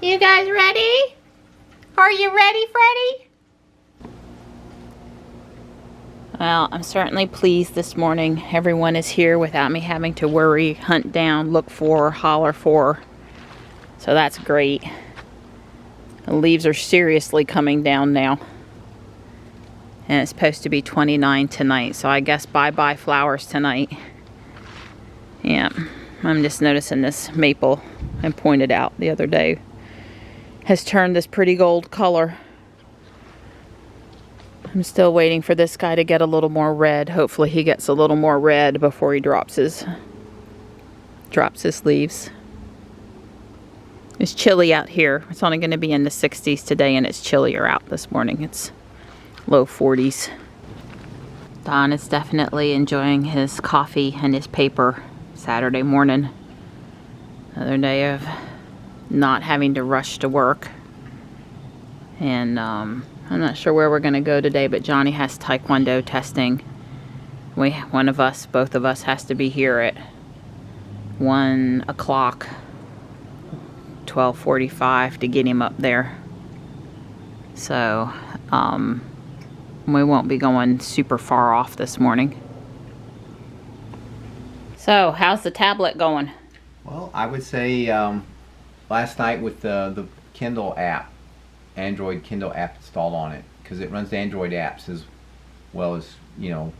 You guys ready? Are you ready, Freddie? Well, I'm certainly pleased this morning. Everyone is here without me having to worry, hunt down, look for, holler for. So that's great. The leaves are seriously coming down now. And it's supposed to be 29 tonight, so I guess bye-bye flowers tonight. Yeah, I'm just noticing this maple I pointed out the other day has turned this pretty gold color. I'm still waiting for this guy to get a little more red. Hopefully he gets a little more red before he drops his leaves. It's chilly out here. It's only going to be in the 60s today, and it's chillier out this morning. It's low 40s. Don is definitely enjoying his coffee and his paper Saturday morning. Another day of not having to rush to work. And I'm not sure where we're going to go today, but Johnny has Taekwondo testing. Both of us has to be here at 1 o'clock, 12:45 to get him up there. So, we won't be going super far off this morning. So, how's the tablet going? Well, I would say last night with the Kindle app, Android Kindle app installed on it, because it runs the Android apps as well as, you know,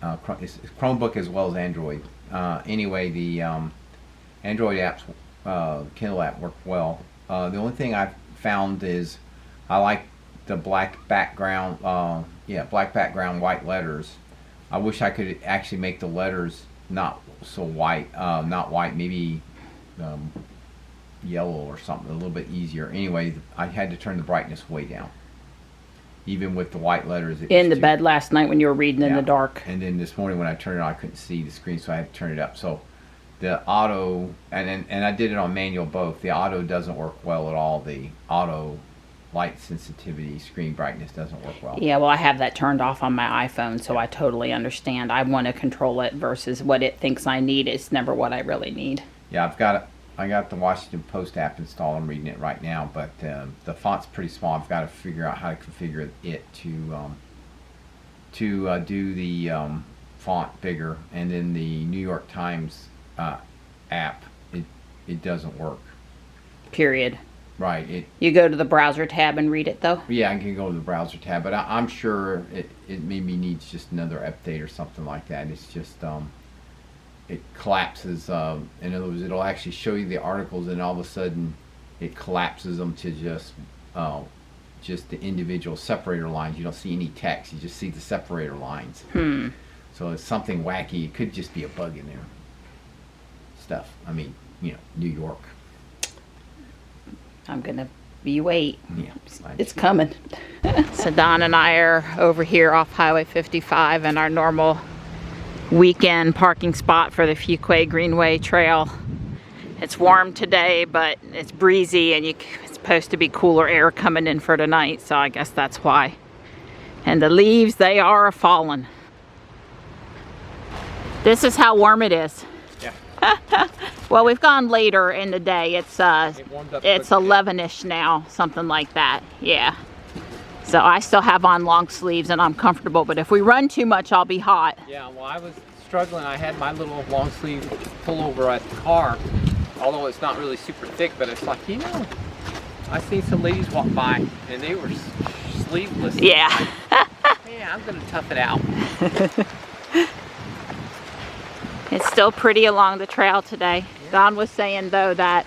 it's Chromebook as well as Android. Anyway, the Android apps, Kindle app worked well. The only thing I've found is I like the black background, black background, white letters. I wish I could actually make the letters not so white, maybe yellow or something, a little bit easier. Anyway, I had to turn the brightness way down. Even with the white letters. In the bed last night when you were reading in the dark. And then this morning when I turned it on, I couldn't see the screen, so I had to turn it up. So the auto, and I did it on manual both. The auto doesn't work well at all. The auto light sensitivity, screen brightness doesn't work well. Yeah, well, I have that turned off on my iPhone, so I totally understand. I want to control it versus what it thinks I need. It's never what I really need. Yeah, I got the Washington Post app installed. I'm reading it right now, but the font's pretty small. I've got to figure out how to configure it to do the font bigger. And then the New York Times app, it doesn't work. Period. Right. You go to the browser tab and read it, though? Yeah, I can go to the browser tab, but I'm sure it maybe needs just another update or something like that. It's just it collapses. In other words, it'll actually show you the articles, and all of a sudden it collapses them to just the individual separator lines. You don't see any text. You just see the separator lines. So it's something wacky. It could just be a bug in there. Stuff. I mean, you know, New York. I'm gonna wait. Yeah, it's coming. So Don and I are over here off Highway 55 in our normal weekend parking spot for the Fuquay Greenway Trail. It's warm today, but it's breezy, and it's supposed to be cooler air coming in for tonight, so I guess that's why. And the leaves, they are falling. This is how warm it is. Yeah. Well, we've gone later in the day. It's 11ish now, something like that. Yeah. So I still have on long sleeves and I'm comfortable, but if we run too much, I'll be hot. Yeah, well, I was struggling. I had my little long sleeve pullover at the car, although it's not really super thick, but it's like, you know, I seen some ladies walk by and they were sleeveless. Yeah. Yeah, I'm gonna tough it out. It's still pretty along the trail today. Don was saying though that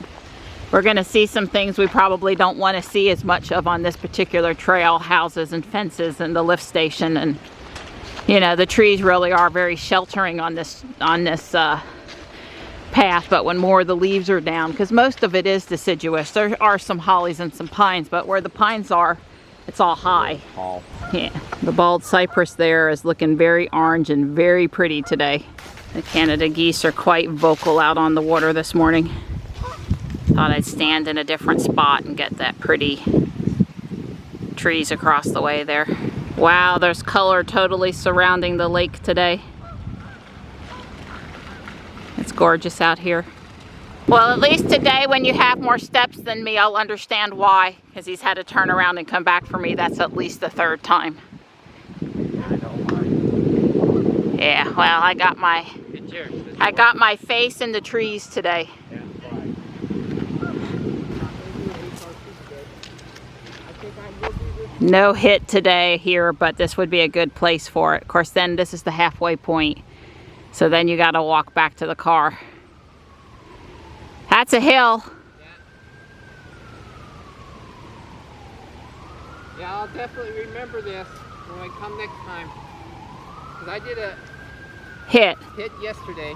we're gonna see some things we probably don't want to see as much of on this particular trail, houses and fences and the lift station, and you know, the trees really are very sheltering on this path, but when more of the leaves are down, because most of it is deciduous. There are some hollies and some pines, but where the pines are, it's all high. Yeah, the bald cypress there is looking very orange and very pretty today. The Canada geese are quite vocal out on the water this morning. Thought I'd stand in a different spot and get that pretty trees across the way there. Wow, there's color totally surrounding the lake today. It's gorgeous out here. Well, at least today when you have more steps than me, I'll understand why, because he's had to turn around and come back for me. That's at least the third time. Yeah, well, I got my face in the trees today. No hit today here, but this would be a good place for it. Of course, then this is the halfway point. So then you got to walk back to the car. That's a hill. Yeah, I'll definitely remember this when I come next time. Because I did a hit yesterday.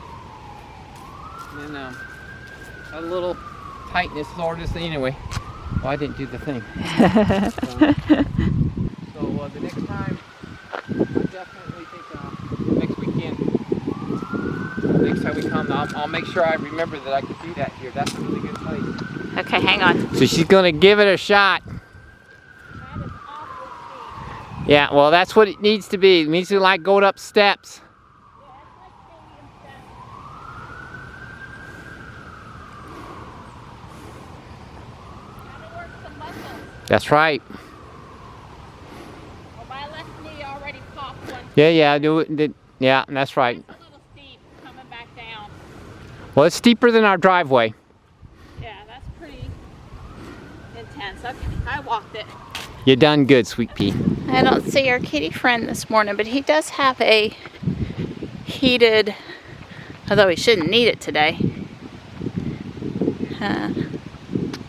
And a little tightness, soreness anyway. Well, I didn't do the thing. So the next time, I definitely think next weekend, next time we come, I'll make sure I remember that I could do that here. That's a really good place. Okay, hang on. So she's going to give it a shot. That is awful steep. Yeah, well, that's what it needs to be. It needs to like go up steps. That's right. Well, my left knee already popped one. Yeah, do it. Yeah, that's right. It's a little steep coming back down. Well, it's steeper than our driveway. Yeah, that's pretty intense. Okay, I walked it. You done good, Sweet Pea. I don't see our kitty friend this morning, but he does have a heated, although he shouldn't need it today.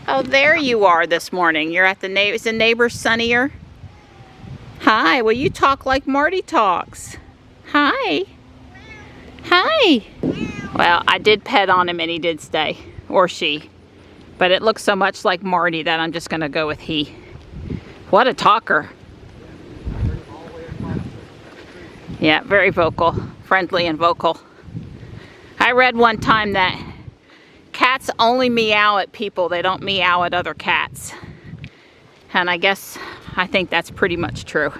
Oh, there you are this morning. You're at the neighbor. Is the neighbor sunnier? Hi. Well, you talk like Marty talks. Hi. Hi. Well, I did pet on him and he did stay, or she. But it looks so much like Marty that I'm just going to go with he. What a talker. Yeah, very vocal. Friendly and vocal. I read one time that cats only meow at people. They don't meow at other cats. And I think that's pretty much true.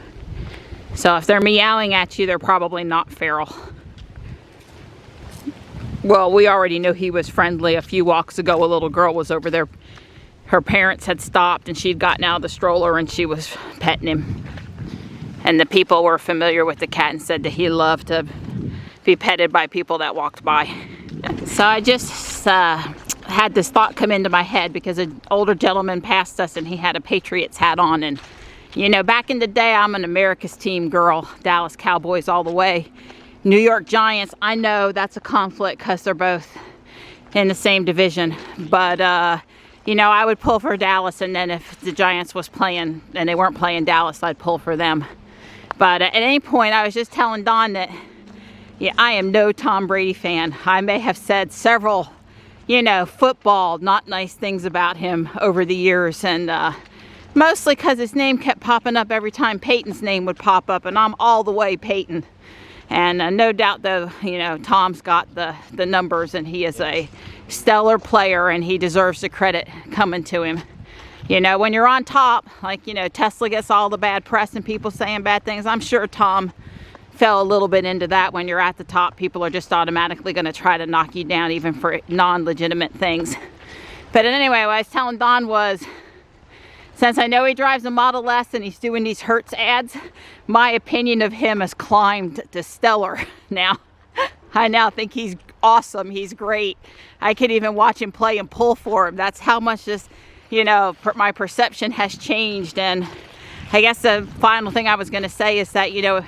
So if they're meowing at you, they're probably not feral. Well, we already knew he was friendly. A few walks ago, a little girl was over there. Her parents had stopped and she'd gotten out of the stroller and she was petting him. And the people were familiar with the cat and said that he loved to be petted by people that walked by. So I just had this thought come into my head because an older gentleman passed us and he had a Patriots hat on. And you know, back in the day, I'm an America's team girl. Dallas Cowboys all the way. New York Giants, I know that's a conflict because they're both in the same division. But, you know, I would pull for Dallas, and then if the Giants was playing and they weren't playing Dallas, I'd pull for them. But at any point, I was just telling Don that, yeah, I am no Tom Brady fan. I may have said several, you know, football, not nice things about him over the years. And mostly because his name kept popping up every time Peyton's name would pop up. And I'm all the way Peyton. And no doubt, though, you know, Tom's got the numbers and he is a stellar player and he deserves the credit coming to him. You know, when you're on top, like, you know, Tesla gets all the bad press and people saying bad things. I'm sure Tom fell a little bit into that. When you're at the top, people are just automatically going to try to knock you down even for non-legitimate things. But anyway, what I was telling Don was, since I know he drives a Model S and he's doing these Hertz ads, my opinion of him has climbed to stellar now. I now think he's awesome. He's great. I could even watch him play and pull for him. That's how much this, you know, my perception has changed. And I guess the final thing I was going to say is that, you know,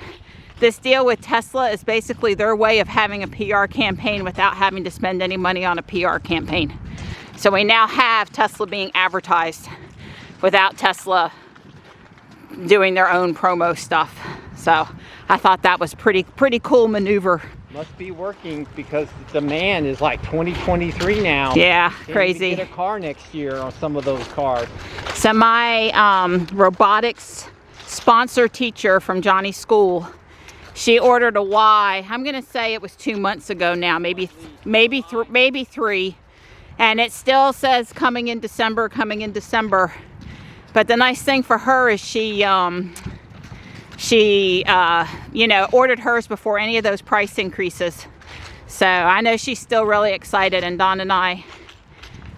this deal with Tesla is basically their way of having a PR campaign without having to spend any money on a PR campaign. So we now have Tesla being advertised without Tesla doing their own promo stuff. So I thought that was pretty cool maneuver. Must be working because the demand is like 2023 now. Yeah, Can't crazy. even get a car next year on some of those cars. So my robotics sponsor teacher from Johnny's school, she ordered a Y. I'm gonna say it was 2 months ago now, maybe 3, and it still says coming in December. But the nice thing for her is she you know, ordered hers before any of those price increases. So I know she's still really excited, and Don and I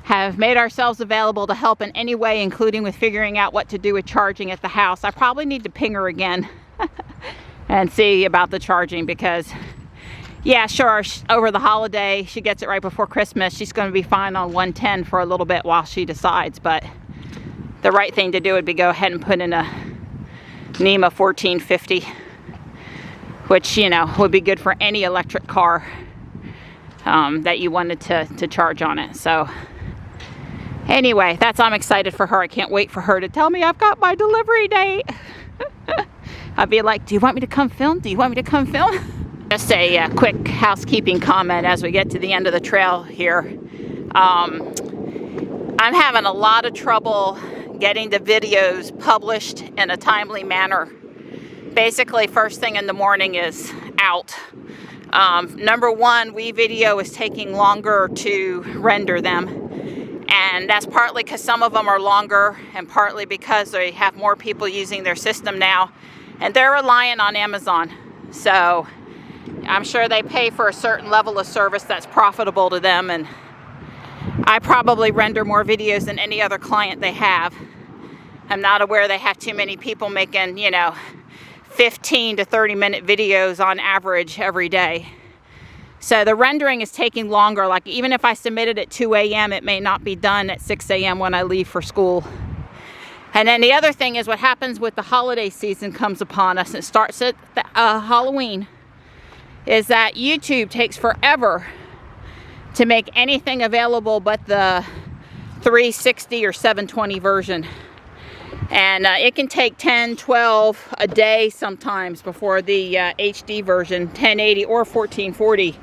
have made ourselves available to help in any way, including with figuring out what to do with charging at the house. I probably need to ping her again and see about the charging, because yeah, sure, over the holiday, she gets it right before Christmas, she's going to be fine on 110 for a little bit while she decides. But the right thing to do would be go ahead and put in a NEMA 1450, which, you know, would be good for any electric car that you wanted to charge on it. So anyway, I'm excited for her. I can't wait for her to tell me I've got my delivery date. I'd be like, do you want me to come film? Do you want me to come film? Just a quick housekeeping comment as we get to the end of the trail here. I'm having a lot of trouble getting the videos published in a timely manner. Basically, first thing in the morning is out. Number one, WeVideo is taking longer to render them. And that's partly because some of them are longer, and partly because they have more people using their system now. And they're relying on Amazon. So I'm sure they pay for a certain level of service that's profitable to them. And I probably render more videos than any other client they have. I'm not aware they have too many people making, you know, 15 to 30-minute videos on average every day. So the rendering is taking longer. Like, even if I submitted at 2 a.m., it may not be done at 6 a.m. when I leave for school. And then the other thing is what happens with the holiday season comes upon us. It starts at Halloween. Is that YouTube takes forever to make anything available but the 360 or 720 version. And it can take 10, 12 a day sometimes before the HD version, 1080 or 1440,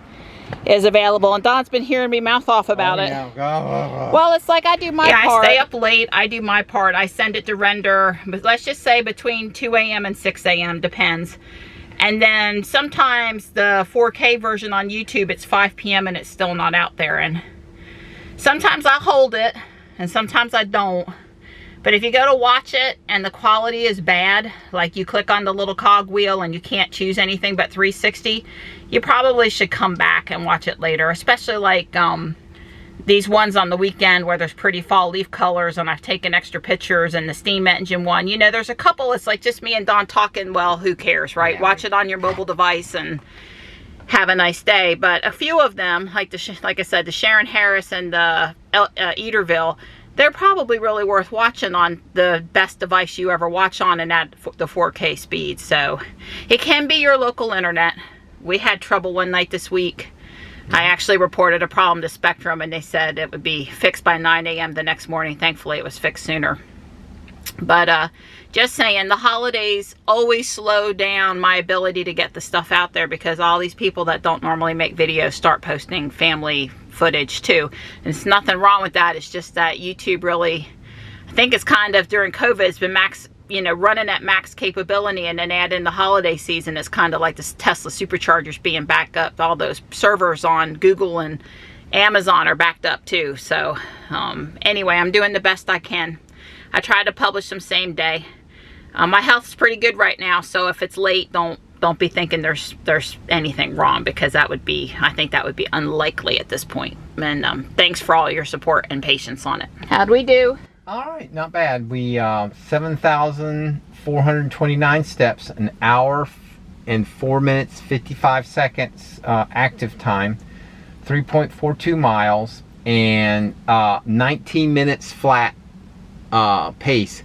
is available. And Don's been hearing me mouth off about it. Well, it's like I do my part. I stay up late, I do my part. I send it to render, but let's just say between 2 a.m. and 6 a.m. depends. And then sometimes the 4K version on YouTube, it's 5 p.m. and it's still not out there. And sometimes I hold it and sometimes I don't. But if you go to watch it and the quality is bad, like you click on the little cog wheel and you can't choose anything but 360, you probably should come back and watch it later. Especially like these ones on the weekend where there's pretty fall leaf colors and I've taken extra pictures, and the steam engine one. You know, there's a couple, it's like just me and Don talking, well, who cares, right? Yeah. Watch it on your mobile device and have a nice day. But a few of them, like I said, the Sharon Harris and the Eaterville, they're probably really worth watching on the best device you ever watch on and at the 4K speed. So it can be your local internet. We had trouble one night this week. I actually reported a problem to Spectrum and they said it would be fixed by 9 a.m. the next morning. Thankfully it was fixed sooner. But just saying, the holidays always slow down my ability to get the stuff out there, because all these people that don't normally make videos start posting family footage too. And it's nothing wrong with that. It's just that YouTube really, I think it's kind of during COVID, it's been max, you know, running at max capability, and then add in the holiday season. It's kind of like the Tesla superchargers being backed up. All those servers on Google and Amazon are backed up too. So anyway, I'm doing the best I can. I try to publish them same day. My health's pretty good right now, so if it's late, don't be thinking there's anything wrong, because that would be, I think that would be unlikely at this point. And thanks for all your support and patience on it. How'd we do? All right, not bad. We 7,429 steps, an hour and 4 minutes 55 seconds active time, 3.42 miles, and 19 minutes flat pace,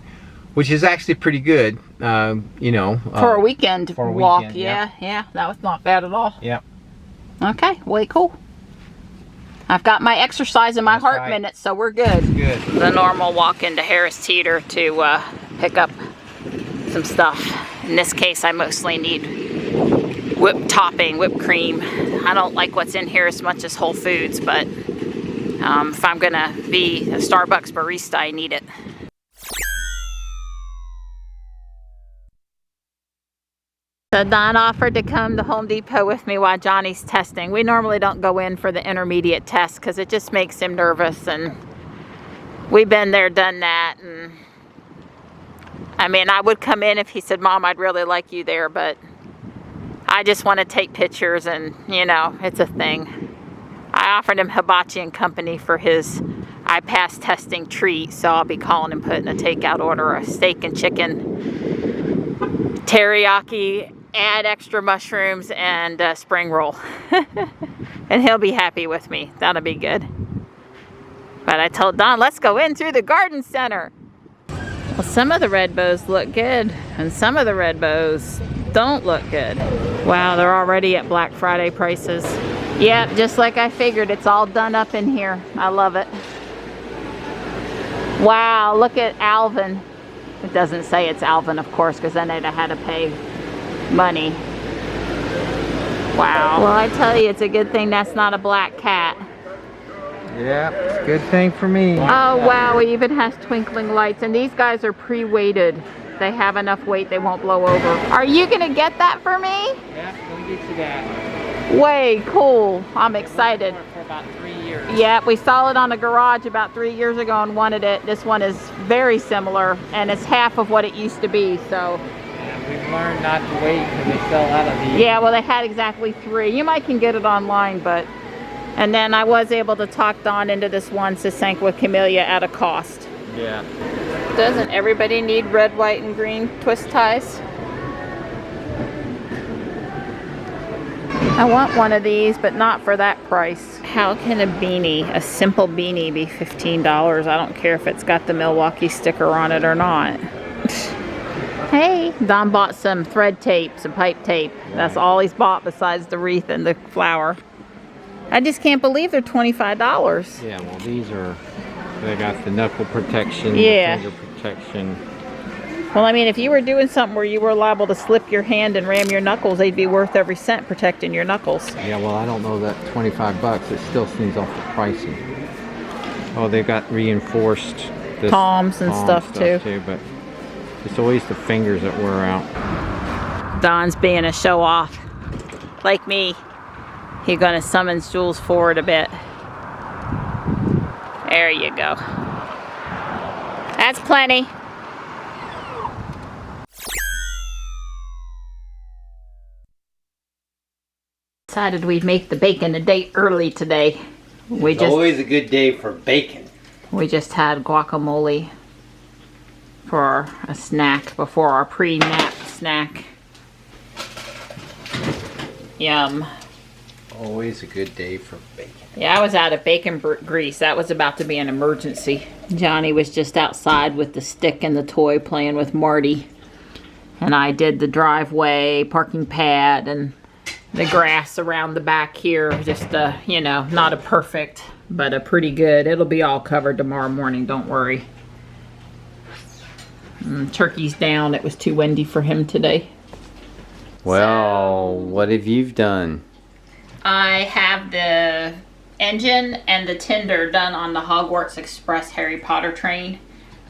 which is actually pretty good. You know, for a weekend for a walk. weekend, Yeah, that was not bad at all. Yep. Okay, way cool. I've got my exercise and my That's heart right. minutes, so we're good. Good. The normal walk into Harris Teeter to pick up some stuff. In this case, I mostly need whipped topping, whipped cream. I don't like what's in here as much as Whole Foods, but if I'm gonna be a Starbucks barista, I need it. So Don offered to come to Home Depot with me while Johnny's testing. We normally don't go in for the intermediate test because it just makes him nervous, and we've been there, done that. And I mean, I would come in if he said, Mom, I'd really like you there, but I just want to take pictures, and you know, it's a thing. I offered him Hibachi and Company for his I passed testing treat, so I'll be calling and putting a takeout order, a steak and chicken teriyaki, add extra mushrooms, and a spring roll. And he'll be happy with me. That'll be good. But I told Don, let's go in through the garden center. Well, some of the red bows look good, and some of the red bows don't look good. Wow, they're already at Black Friday prices. Yep, just like I figured, it's all done up in here. I love it. Wow, look at Alvin. It doesn't say it's Alvin, of course, because then they'd have had to pay money. Wow. Well, I tell you, it's a good thing that's not a black cat. Yeah, it's a good thing for me. Oh, wow, it even has twinkling lights. And these guys are pre-weighted. They have enough weight, they won't blow over. Are you going to get that for me? Yeah, we'll get you that. Way cool. I'm excited. For about 3 years. Yeah, we saw it on a garage about 3 years ago and wanted it. This one is very similar, and it's half of what it used to be, so. And we've learned not to wait because they sell out of these. Yeah, well, they had exactly 3. You might can get it online, but. And then I was able to talk Don into this one Sasanqua Camellia at a cost. Yeah. Doesn't everybody need red, white, and green twist ties? I want one of these, but not for that price. How can a beanie, a simple beanie, be $15? I don't care if it's got the Milwaukee sticker on it or not. Hey, Don bought some thread tape, some pipe tape. That's all he's bought besides the wreath and the flower. I just can't believe they're $25. Yeah, well, these are, they got the knuckle protection, Yeah. the finger protection. Well, I mean, if you were doing something where you were liable to slip your hand and ram your knuckles, they'd be worth every cent protecting your knuckles. Yeah, well, I don't know that 25 bucks, it still seems awful pricey. Oh, they've got reinforced this Palms and palm stuff too. But it's always the fingers that wear out. Don's being a show off. Like me. He's gonna summon Jules forward a bit. There you go. That's plenty. Decided we'd make the bacon a day early today. It's always a good day for bacon. We just had guacamole for a snack before our pre-nap snack. Yum. Always a good day for bacon. Yeah, I was out of bacon grease. That was about to be an emergency. Johnny was just outside with the stick and the toy playing with Marty. And I did the driveway, parking pad, and the grass around the back here. Just, you know, not a perfect, but a pretty good. It'll be all covered tomorrow morning, don't worry. Turkey's down. It was too windy for him today. Well, what have you done? I have the engine and the tender done on the Hogwarts Express Harry Potter train.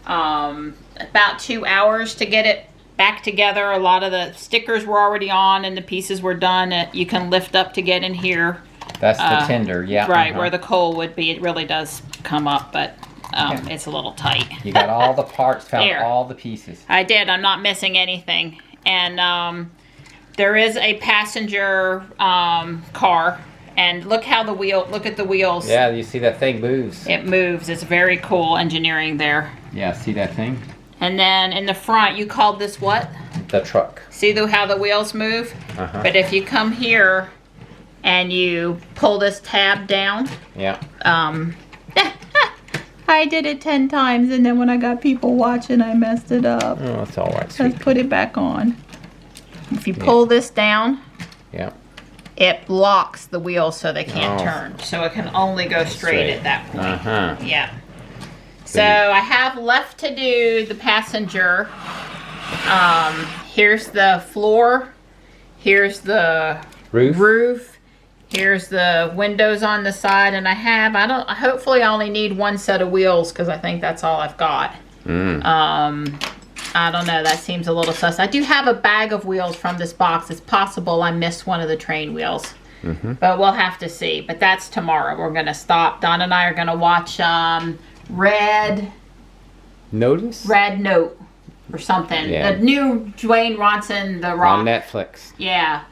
About 2 hours to get it back together. A lot of the stickers were already on and the pieces were done. You can lift up to get in here. That's the tender, yeah. Right, where the coal would be. It really does come up, but it's a little tight. You got all the parts, found There. all the pieces. I did. I'm not missing anything. And there is a passenger car. And look how the wheel, look at the wheels. Yeah, you see that thing moves. It moves. It's very cool engineering there. Yeah, see that thing? And then in the front, you called this what? The truck. See how the wheels move? Uh-huh. But if you come here and you pull this tab down, Yeah. I I did it 10 times, and then when I got people watching, I messed it up. Oh, it's all right, Let's sweet. put it back on. If you pull this down, Yeah. it locks the wheels so they can't Oh. turn. So it can only go straight at that point. Uh-huh. Yeah. So I have left to do the passenger. Here's the floor. Here's the roof. Here's the windows on the side, and hopefully I only need one set of wheels because I think that's all I've got. I don't know, that seems a little sus. I do have a bag of wheels from this box. It's possible I missed one of the train wheels. But we'll have to see. But that's tomorrow. We're gonna stop. Don and I are gonna watch Red Note or something. Yeah. The new Dwayne Ronson, The Rock. On Netflix. Yeah.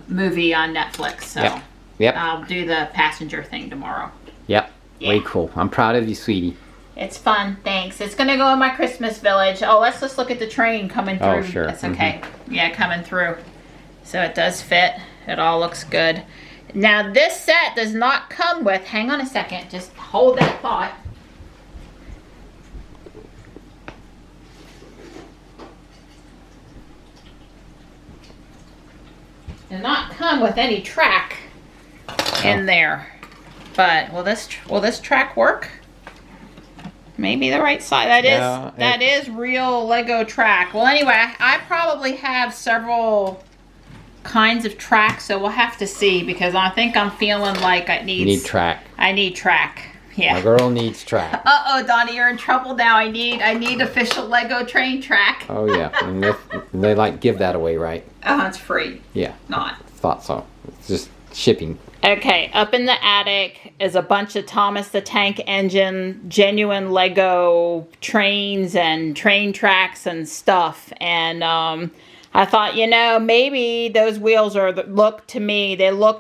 Movie on Netflix. So Yep. I'll do the passenger thing tomorrow. Yep. Yeah. Way cool. I'm proud of you, sweetie. It's fun, thanks. It's gonna go in my Christmas village. Oh, let's just look at the train coming through. Oh, sure. That's okay. Yeah, coming through. So it does fit. It all looks good. Now this set does not come with, hang on a second, just hold that thought. Does not come with any track in there. But will this track work? Maybe the right side. That is real Lego track. Well, anyway, I probably have several kinds of tracks, so we'll have to see because I think I'm feeling like You need track. I need track. Yeah. My girl needs track. Uh-oh, Donnie, you're in trouble now. I need official Lego train track. Oh yeah, and they like give that away, right? Oh, it's free. Yeah. Not. Thought so. It's just shipping. Okay, up in the attic is a bunch of Thomas the Tank Engine, genuine Lego trains and train tracks and stuff. And I thought, you know, maybe those wheels look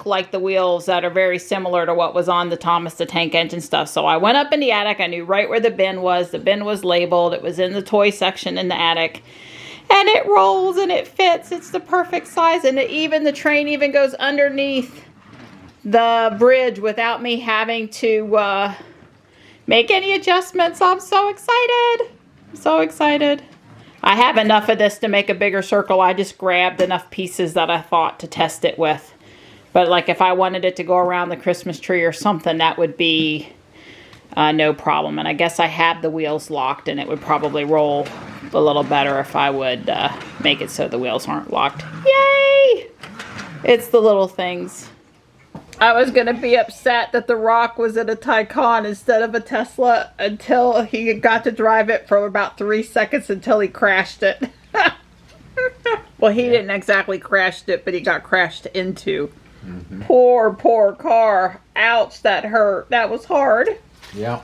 like the wheels that are very similar to what was on the Thomas the Tank Engine stuff. So I went up in the attic. I knew right where the bin was. The bin was labeled. It was in the toy section in the attic. And it rolls and it fits. It's the perfect size. And the train even goes underneath the bridge without me having to make any adjustments. I'm so excited. I'm so excited. I have enough of this to make a bigger circle. I just grabbed enough pieces that I thought to test it with. But like if I wanted it to go around the Christmas tree or something, that would be no problem. And I guess I have the wheels locked and it would probably roll a little better if I would make it so the wheels aren't locked. Yay! It's the little things. I was going to be upset that The Rock was in a Taycan instead of a Tesla until he got to drive it for about 3 seconds until he crashed it. Well, he didn't exactly crash it, but he got crashed into. Poor car. Ouch, that hurt. That was hard. Yeah.